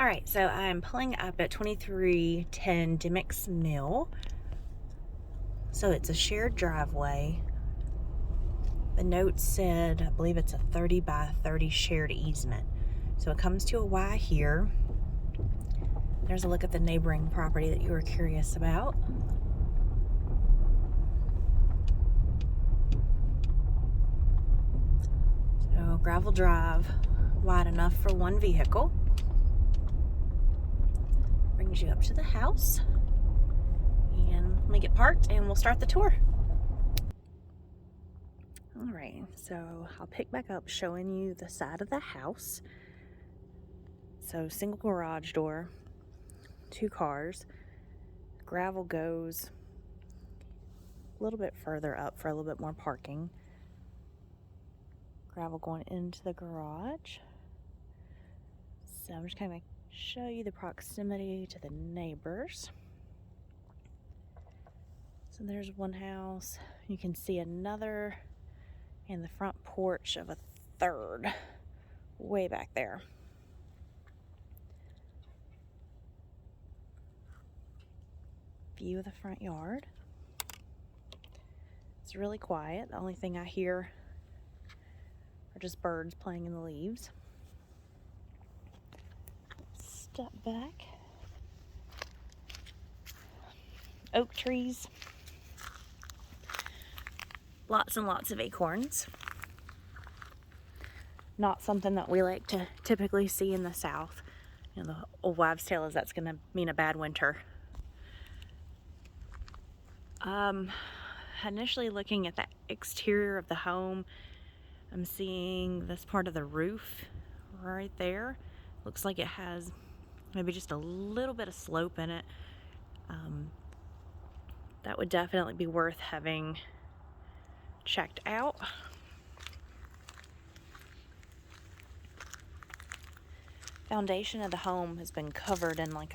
All right, so I'm pulling up at 2310 Dimmocks Mill. So it's a shared driveway. The note said, I believe it's a 30 by 30 shared easement. So it comes to a Y here. There's a look at the neighboring property that you were curious about. So gravel drive, wide enough for one vehicle. Brings you up to the house. And let me get parked and we'll start the tour. All right, so I'll pick back up showing you the side of the house. So single garage door, 2 cars. Gravel goes a little bit further up for a little bit more parking. Gravel going into the garage. So I'm just kind of show you the proximity to the neighbors. So there's one house. You can see another and the front porch of a third way back there. View of the front yard. It's really quiet. The only thing I hear are just birds playing in the leaves. Step back. Oak trees. Lots and lots of acorns. Not something that we like to typically see in the South. You know, the old wives' tale is that's going to mean a bad winter. Initially looking at the exterior of the home, I'm seeing this part of the roof right there. Looks like it has maybe just a little bit of slope in it. That would definitely be worth having checked out. Foundation of the home has been covered in like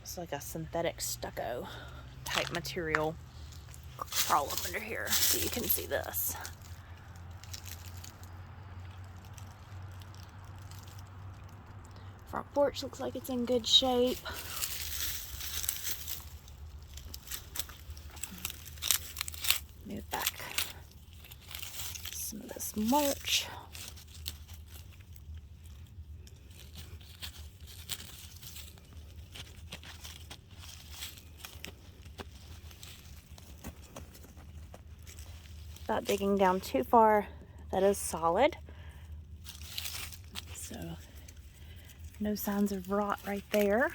it's like a synthetic stucco type material. Crawl up under here so you can see this. Front porch looks like it's in good shape. Move back some of this mulch. Without digging down too far, that is solid. So no signs of rot right there.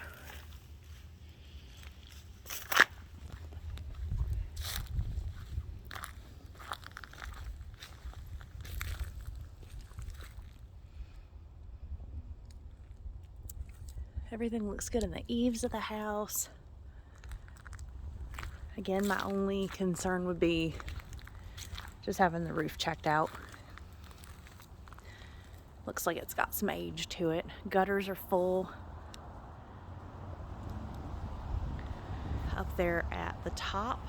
Everything looks good in the eaves of the house. Again, my only concern would be just having the roof checked out. Looks like it's got some age to it. Gutters are full. Up there at the top,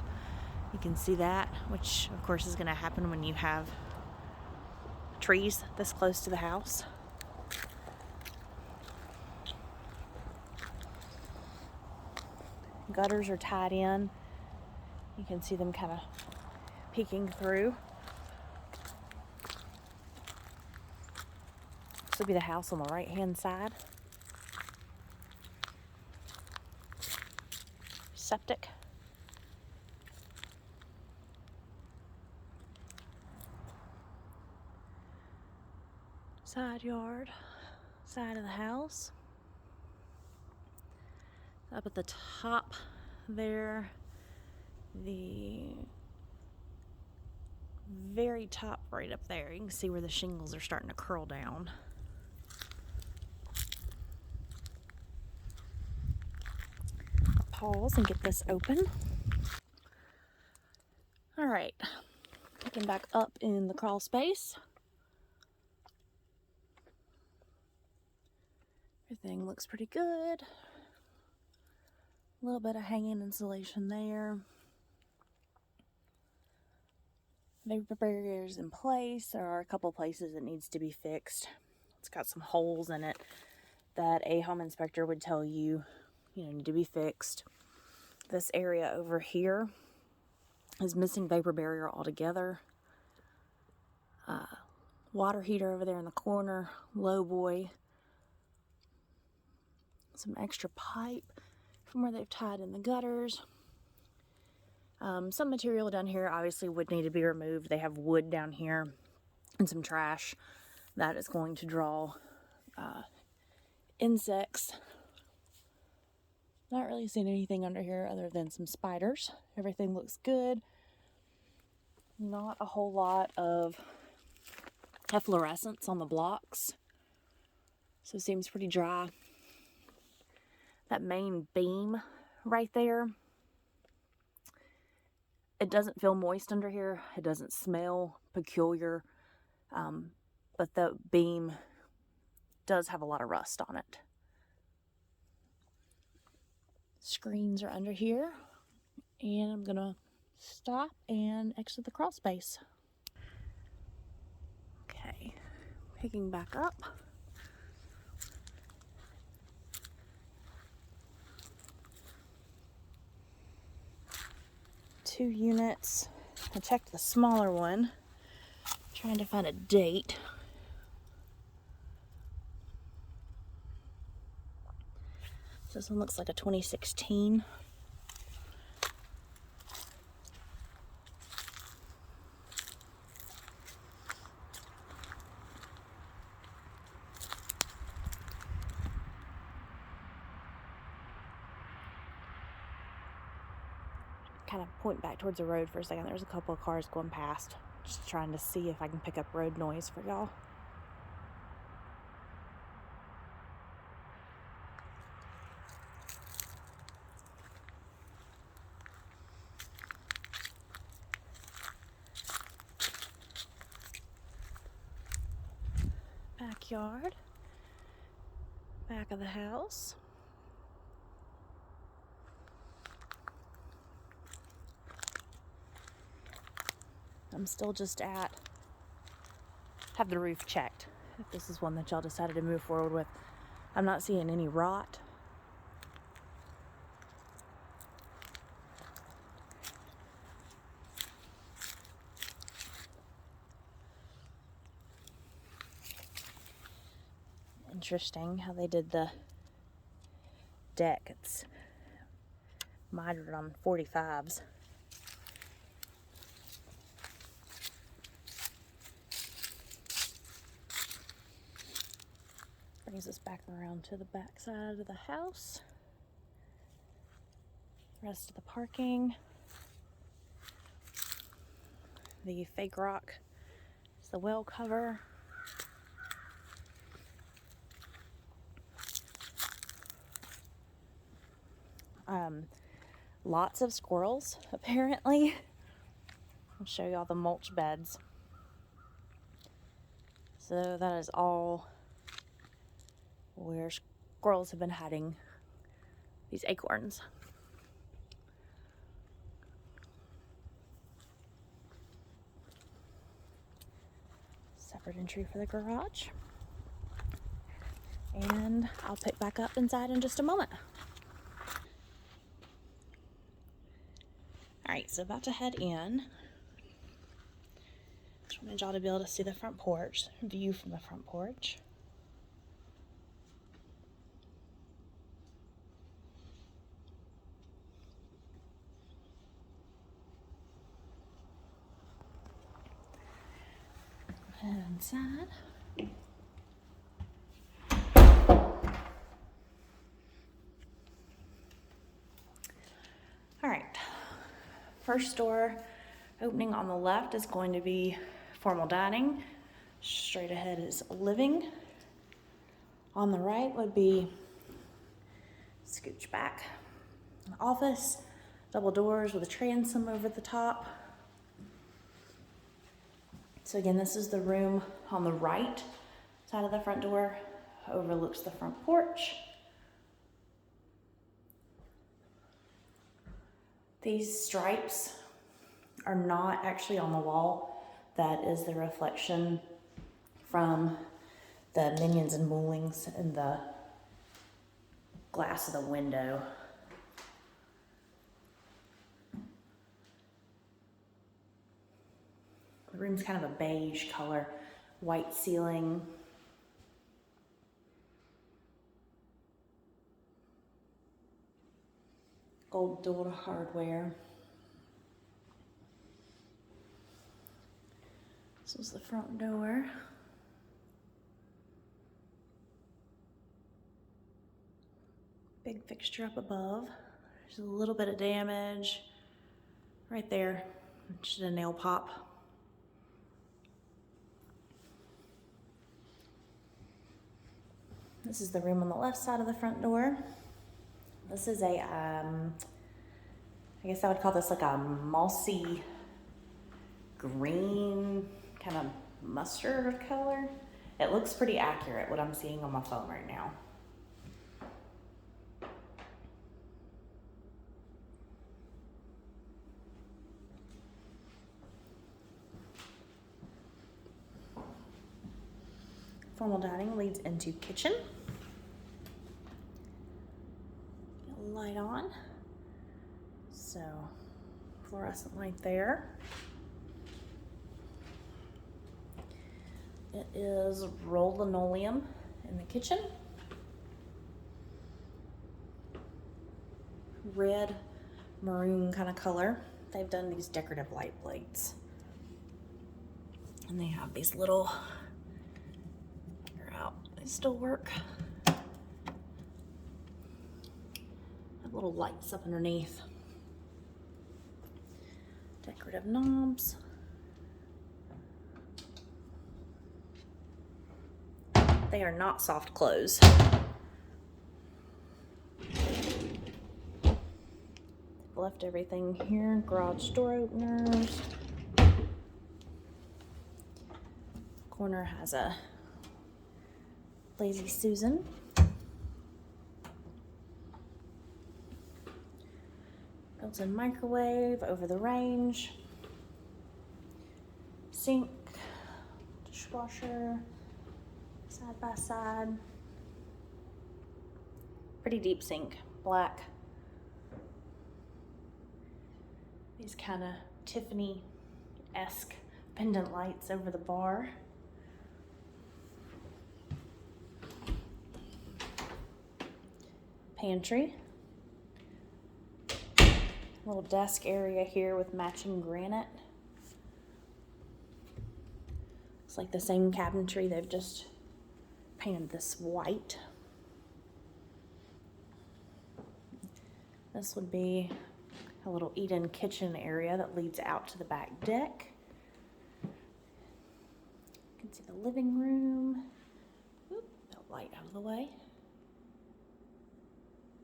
you can see that, which of course is going to happen when you have trees this close to the house. Gutters are tied in. You can see them kind of peeking through. This will be the house on the right hand side. Septic. Side yard, side of the house. Up at the top there, the very top right up there, you can see where the shingles are starting to curl down. Pause and get this open. All right, looking back up in the crawl space. Everything looks pretty good. A little bit of hanging insulation there. Vapor barriers in place. There are a couple places it needs to be fixed. It's got some holes in it that a home inspector would tell you, need to be fixed. This area over here is missing vapor barrier altogether. Water heater over there in the corner, low boy. Some extra pipe from where they've tied in the gutters. Some material down here obviously would need to be removed. They have wood down here and some trash that is going to draw insects. Not really seeing anything under here other than some spiders. Everything looks good. Not a whole lot of efflorescence on the blocks, so it seems pretty dry. That main beam right there, it doesn't feel moist under here. It doesn't smell peculiar, but the beam does have a lot of rust on it. Screens are under here, and I'm gonna stop and exit the crawl space. Okay, picking back up. Two units. I checked the smaller one, trying to find a date. So this one looks like a 2016. Kind of point back towards the road for a second. There's a couple of cars going past. Just trying to see if I can pick up road noise for y'all. Backyard. Back of the house. I'm still just have the roof checked. If this is one that y'all decided to move forward with. I'm not seeing any rot. Interesting how they did the deck. It's mitered on 45s. Brings us back around to the back side of the house. Rest of the parking. The fake rock is the well cover. Lots of squirrels, apparently. I'll show you all the mulch beds. So that is all where squirrels have been hiding these acorns. Separate entry for the garage. And I'll pick back up inside in just a moment. Alright, so about to head in. Just wanted y'all to be able to see the front porch, view from the front porch. Head inside. Alright, first door opening on the left is going to be formal dining. Straight ahead is living. On the right would be scooch back office, double doors with a transom over the top. So again, this is the room on the right side of the front door, overlooks the front porch. These stripes are not actually on the wall. that is the reflection from the minions and moolings in the glass of the window. The room's kind of a beige color, white ceiling. Gold door hardware. This is the front door. Big fixture up above. There's a little bit of damage right there. Just a nail pop. This is the room on the left side of the front door. This is a, I guess I would call this like a mossy green, kind of mustard color. It looks pretty accurate what I'm seeing on my phone right now. Formal dining leads into kitchen. Light on. So, fluorescent light there. It is rolled linoleum in the kitchen. Red, maroon kind of color. They've done these decorative light plates. And they have these little, they're out, they still work. Little lights up underneath. Decorative knobs. They are not soft close. Left everything here. Garage door openers. Corner has a Lazy Susan. Built-in microwave, over the range, sink, dishwasher, side by side. Pretty deep sink, black. These kind of Tiffany-esque pendant lights over the bar. Pantry. Little desk area here with matching granite. It's like the same cabinetry, they've just painted this white. This would be a little eat-in kitchen area that leads out to the back deck. You can see the living room. Oop, that light out of the way.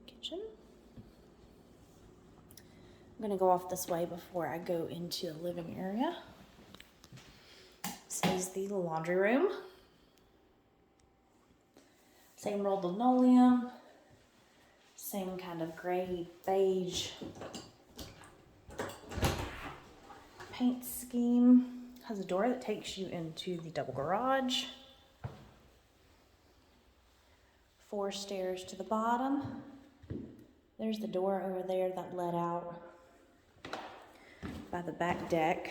Kitchen. I'm gonna go off this way before I go into the living area. This is the laundry room. Same rolled linoleum, same kind of gray beige paint scheme. Has a door that takes you into the double garage. 4 stairs to the bottom. There's the door over there that led out by the back deck.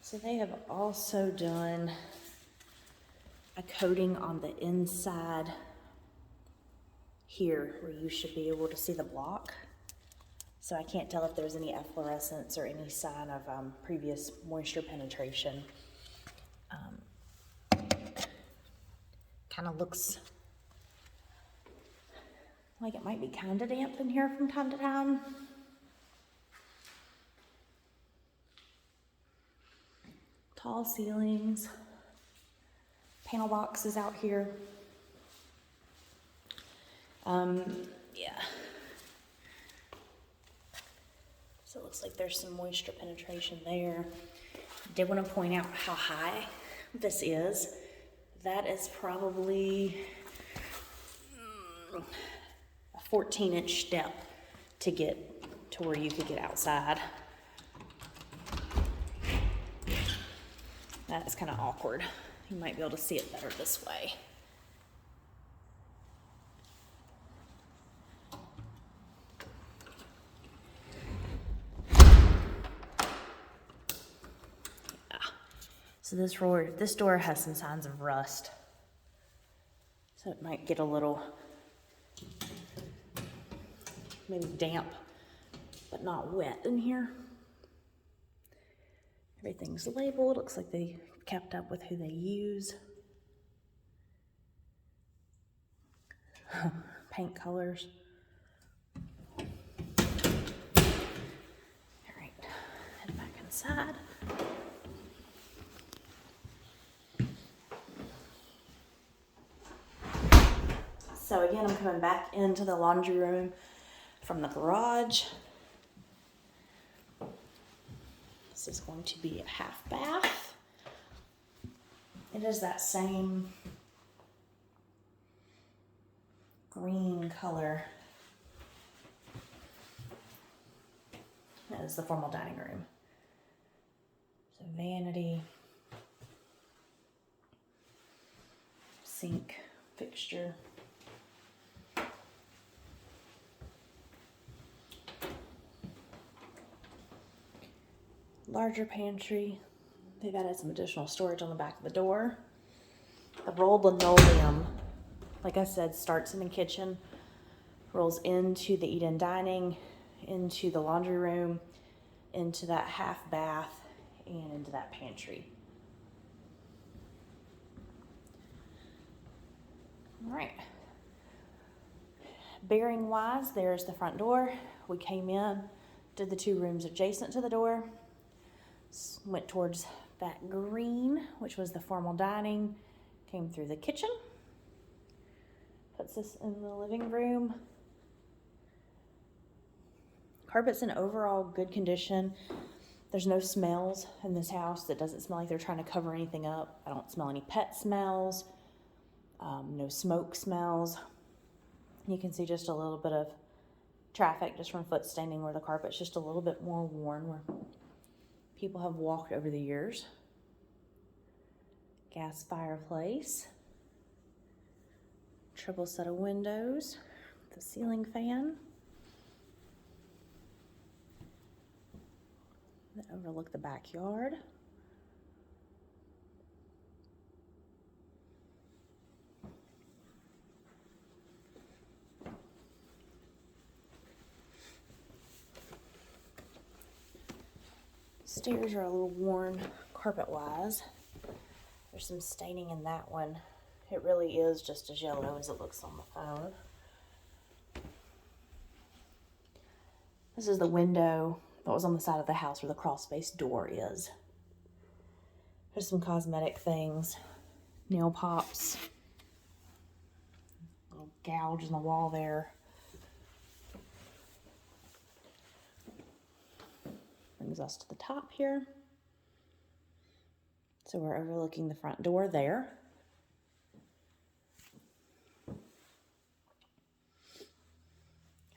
So they have also done a coating on the inside here where you should be able to see the block. So I can't tell if there's any efflorescence or any sign of previous moisture penetration. Kind of looks like it might be kind of damp in here from time to time. Tall ceilings, panel boxes out here. Yeah. So it looks like there's some moisture penetration there. I did want to point out how high this is. That is probably a 14-inch step to get to where you could get outside. That's kind of awkward. You might be able to see it better this way. Yeah. So this door has some signs of rust. So it might get a little, maybe damp, but not wet in here. Everything's labeled. Looks like they kept up with who they use. Paint colors. All right, head back inside. So again, I'm coming back into the laundry room from the garage. This is going to be a half bath. It is that same green color as the formal dining room. So vanity, sink, fixture. Larger pantry. They've added some additional storage on the back of the door. The rolled linoleum, like I said, starts in the kitchen, rolls into the eat-in dining, into the laundry room, into that half bath, and into that pantry. All right. Bearing wise, there's the front door. We came in, did the 2 rooms adjacent to the door, went towards that green, which was the formal dining, came through the kitchen, puts this in the living room. Carpet's in overall good condition. There's no smells in this house. It doesn't smell like they're trying to cover anything up. I don't smell any pet smells, no smoke smells. You can see just a little bit of traffic just from foot staining where the carpet's just a little bit more worn, where people have walked over the years. Gas fireplace. Triple set of windows. The ceiling fan. That overlook the backyard. Stairs are a little worn carpet-wise. There's some staining in that one. It really is just as yellow as it looks on the phone. This is the window that was on the side of the house where the crawl space door is. There's some cosmetic things, nail pops, little gouge in the wall there. Brings us to the top here. So we're overlooking the front door there.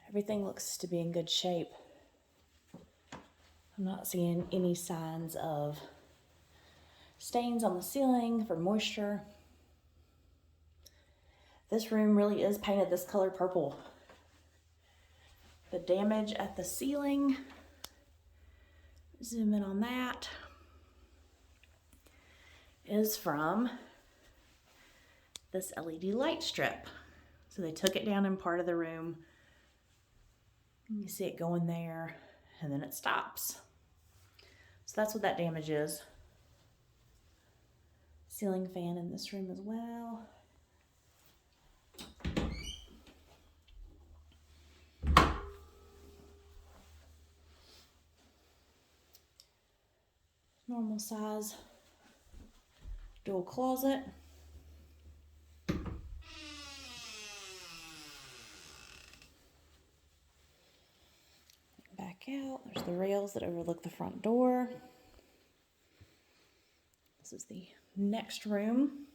Everything looks to be in good shape. I'm not seeing any signs of stains on the ceiling for moisture. This room really is painted this color purple. The damage at the ceiling, zoom in on that, is from this LED light strip. So they took it down in part of the room. You see it going there, and then it stops. So that's what that damage is. Ceiling fan in this room as well. Normal size dual closet. Back out, there's the rails that overlook the front door. This is the next room.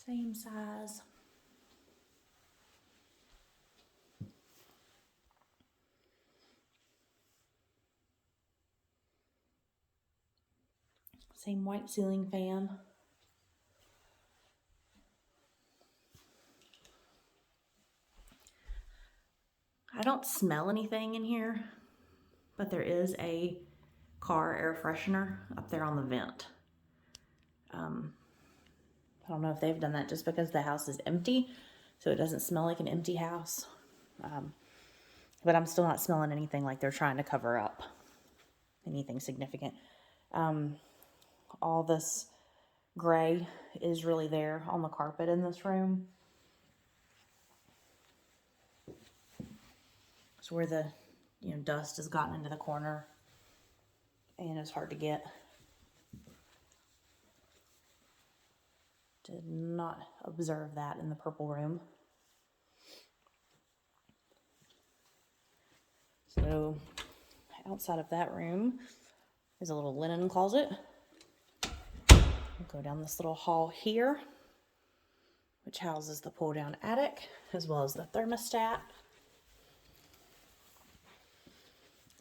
Same size. Same white ceiling fan. I don't smell anything in here, but there is a car air freshener up there on the vent. I don't know if they've done that just because the house is empty, so it doesn't smell like an empty house. But I'm still not smelling anything like they're trying to cover up anything significant. All this gray is really there on the carpet in this room. It's where the dust has gotten into the corner and it's hard to get. Did not observe that in the purple room. So outside of that room is a little linen closet. We'll go down this little hall here, which houses the pull-down attic as well as the thermostat.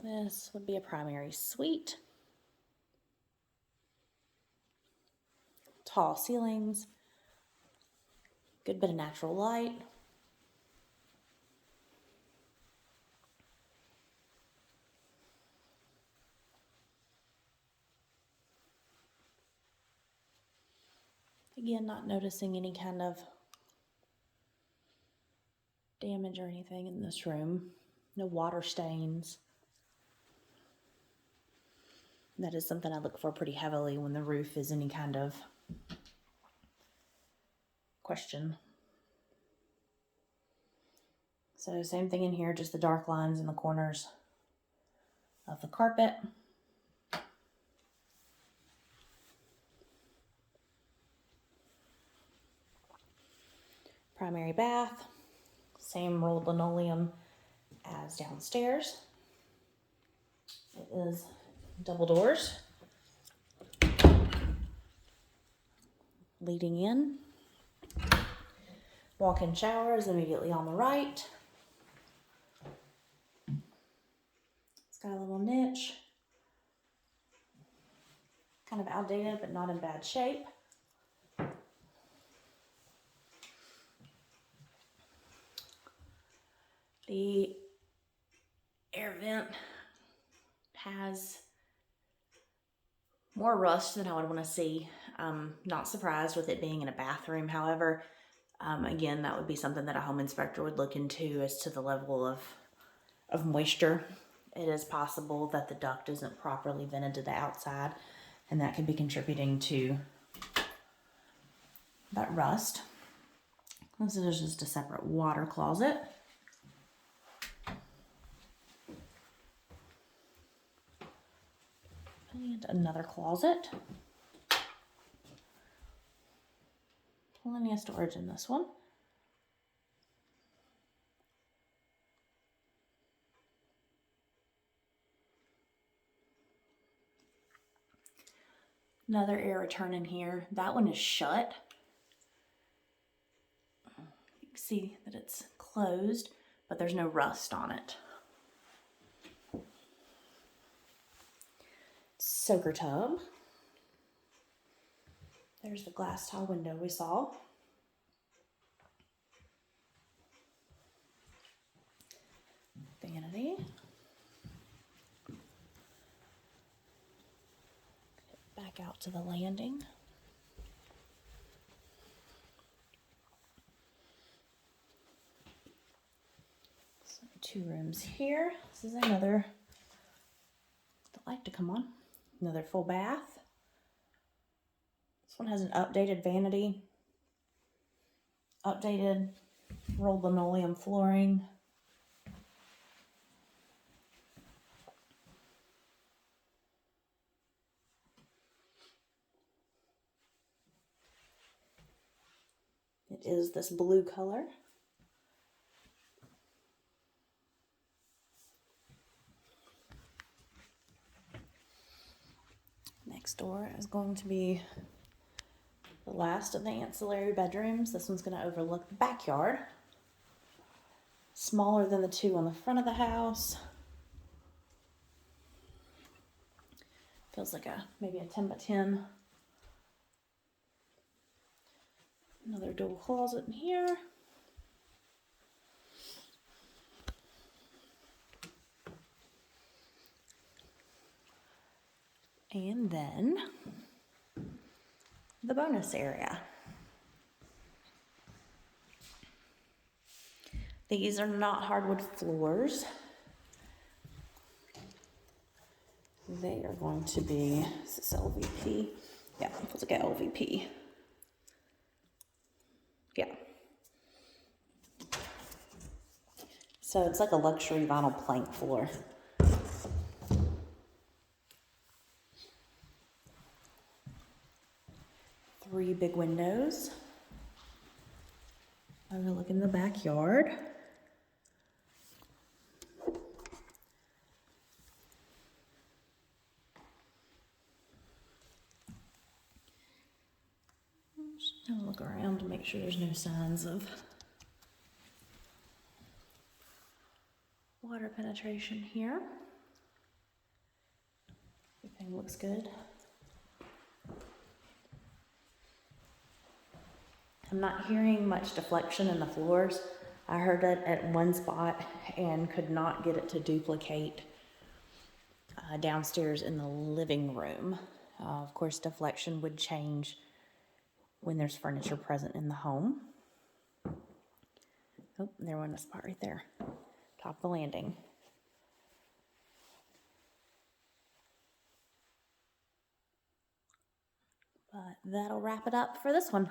This would be a primary suite. Tall ceilings, good bit of natural light. Again, not noticing any kind of damage or anything in this room. No water stains. That is something I look for pretty heavily when the roof is any kind of question. So same thing in here, just the dark lines in the corners of the carpet. Primary bath, same rolled linoleum as downstairs. It is double doors leading in. Walk-in shower is immediately on the right. It's got a little niche. Kind of outdated, but not in bad shape. The air vent has more rust than I would want to see. Not surprised with it being in a bathroom. However, again, that would be something that a home inspector would look into as to the level of moisture. It is possible that the duct isn't properly vented to the outside, and that could be contributing to that rust. This is just a separate water closet. And another closet. Plenty of storage in this one. Another air return in here. That one is shut. You can see that it's closed, but there's no rust on it. Soaker tub. There's the glass tile window we saw. Vanity. Back out to the landing. So 2 rooms here. This is another, the light to come on. Another full bath. This one has an updated vanity, updated rolled linoleum flooring. It is this blue color. Next door is going to be The last of the ancillary bedrooms. This one's going to overlook the backyard. Smaller than the two on the front of the house. Feels like maybe a 10 by 10. Another double closet in here. And then the bonus area. These are not hardwood floors. They are going to be, is this LVP? Yeah, it feels like a LVP. Yeah. So it's like a luxury vinyl plank floor. 3 big windows overlooking the backyard. Just have a look around to make sure there's no signs of water penetration here. Everything looks good. I'm not hearing much deflection in the floors. I heard it at one spot and could not get it to duplicate downstairs in the living room. Of course, deflection would change when there's furniture present in the home. Oh, there went a spot right there. Top of the landing. But that'll wrap it up for this one.